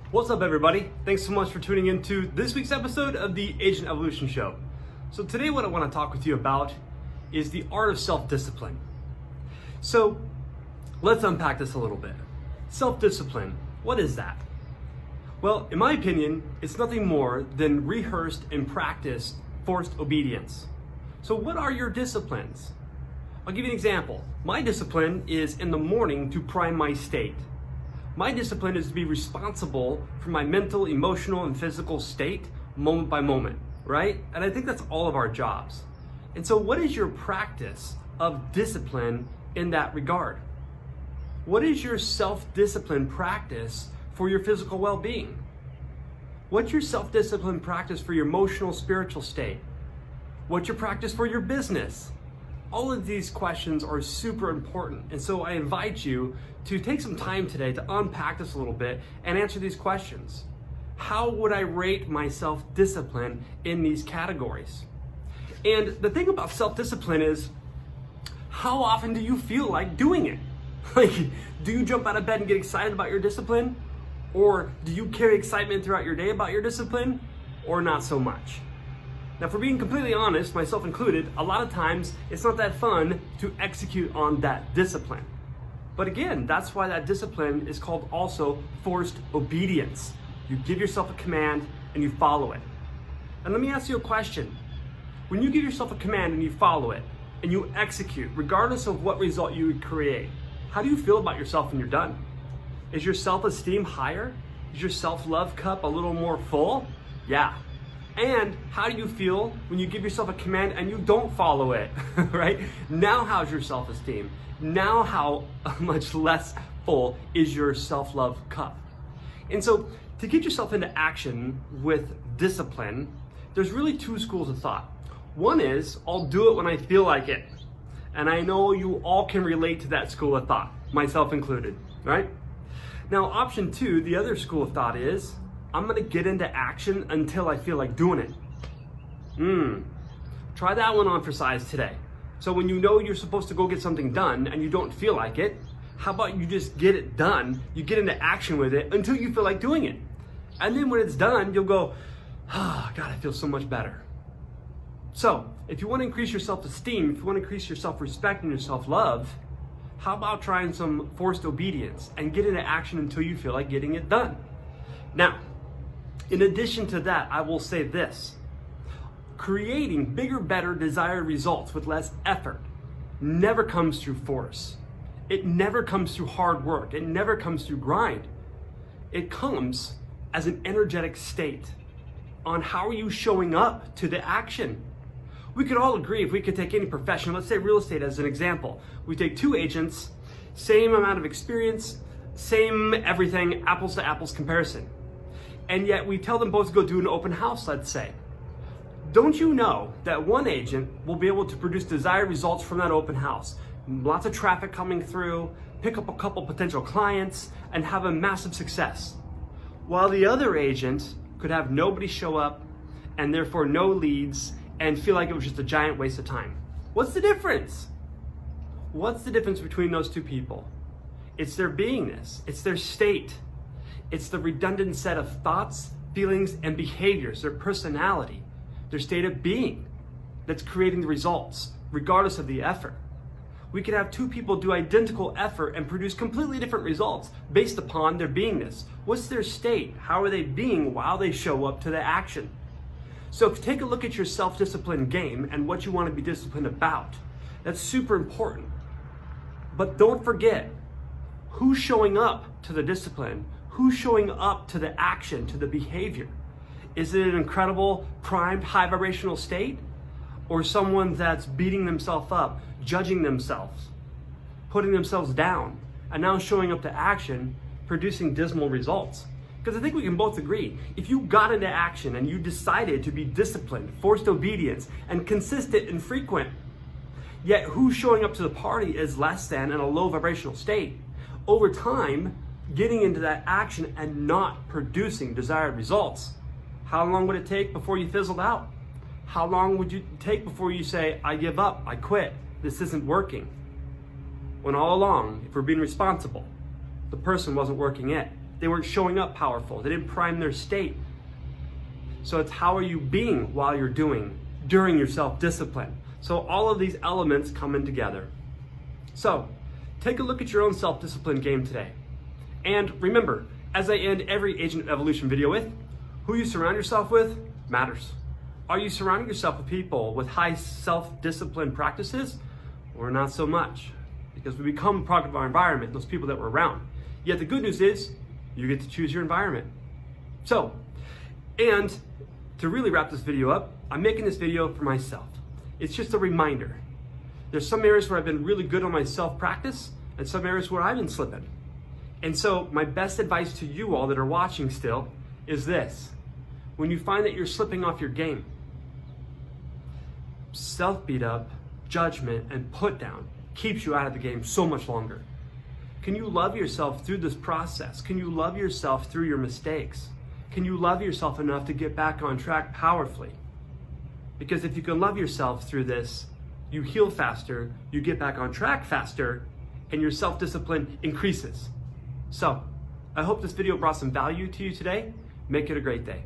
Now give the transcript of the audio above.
What's up, everybody? Thanks so much for tuning into this week's episode of the Agent Evolution Show. So today what I want to talk with you about is the art of self-discipline. So let's unpack this a little bit. Self-discipline, what is that? Well, in my opinion, it's nothing more than rehearsed and practiced forced obedience. So what are your disciplines? I'll give you an example. My discipline is in the morning to prime my state. My discipline is to be responsible for my mental, emotional, and physical state moment by moment, right? And I think that's all of our jobs. And so what is your practice of discipline in that regard? What is your self-discipline practice for your physical well-being? What's your self-discipline practice for your emotional, spiritual state? What's your practice for your business? All of these questions are super important. And so I invite you to take some time today to unpack this a little bit and answer these questions. How would I rate my self-discipline in these categories? And the thing about self-discipline is, how often do you feel like doing it? Like, do you jump out of bed and get excited about your discipline? Or do you carry excitement throughout your day about your discipline? Or not so much? Now, for being completely honest, myself included, a lot of times it's not that fun to execute on that discipline. But again, that's why that discipline is called also forced obedience. You give yourself a command and you follow it. And let me ask you a question. When you give yourself a command and you follow it and you execute, regardless of what result you would create, how do you feel about yourself when you're done? Is your self-esteem higher? Is your self-love cup a little more full? Yeah. And how do you feel when you give yourself a command and you don't follow it, right? Now how's your self-esteem? Now how much less full is your self-love cup? And so to get yourself into action with discipline, there's really two schools of thought. One is, I'll do it when I feel like it. And I know you all can relate to that school of thought, myself included, right? Now, option two, the other school of thought is, I'm gonna get into action until I feel like doing it. Try that one on for size today. So when you know you're supposed to go get something done and you don't feel like it, how about you just get it done, you get into action with it until you feel like doing it. And then when it's done, you'll go, God, I feel so much better. So if you wanna increase your self-esteem, if you wanna increase your self-respect and your self-love, how about trying some forced obedience and get into action until you feel like getting it done? Now, in addition to that, I will say this. Creating bigger, better, desired results with less effort never comes through force. It never comes through hard work. It never comes through grind. It comes as an energetic state on how are you showing up to the action. We could all agree, if we could take any profession, let's say real estate as an example. We take two agents, same amount of experience, same everything, apples to apples comparison. And yet we tell them both to go do an open house, let's say. Don't you know that one agent will be able to produce desired results from that open house? Lots of traffic coming through, pick up a couple potential clients, and have a massive success. While the other agent could have nobody show up, and therefore no leads, and feel like it was just a giant waste of time. What's the difference? What's the difference between those two people? It's their beingness, it's their state. It's the redundant set of thoughts, feelings, and behaviors, their personality, their state of being that's creating the results, regardless of the effort. We could have two people do identical effort and produce completely different results based upon their beingness. What's their state? How are they being while they show up to the action? So if you take a look at your self-discipline game and what you want to be disciplined about, that's super important. But don't forget, who's showing up to the discipline? Who's showing up to the action, to the behavior? Is it an incredible, primed, high vibrational state? Or someone that's beating themselves up, judging themselves, putting themselves down, and now showing up to action, producing dismal results? Because I think we can both agree, if you got into action and you decided to be disciplined, forced obedience, and consistent and frequent, yet who's showing up to the party is less than in a low vibrational state, over time, getting into that action and not producing desired results, how long would it take before you fizzled out? How long would you take before you say, I give up, I quit, this isn't working? When all along, if we're being responsible, the person wasn't working it. They weren't showing up powerful. They didn't prime their state. So it's how are you being while you're doing during your self-discipline. So all of these elements come in together. So take a look at your own self-discipline game today. And remember, as I end every Agent of Evolution video with, who you surround yourself with matters. Are you surrounding yourself with people with high self-discipline practices or not so much? Because we become a product of our environment, those people that we're around. Yet the good news is you get to choose your environment. So, and to really wrap this video up, I'm making this video for myself. It's just a reminder. There's some areas where I've been really good on my self-practice and some areas where I've been slipping. And so my best advice to you all that are watching still is this. When you find that you're slipping off your game, self-beat up, judgment, and put down keeps you out of the game so much longer. Can you love yourself through this process? Can you love yourself through your mistakes? Can you love yourself enough to get back on track powerfully? Because if you can love yourself through this, you heal faster, you get back on track faster, and your self-discipline increases. So, I hope this video brought some value to you today. Make it a great day.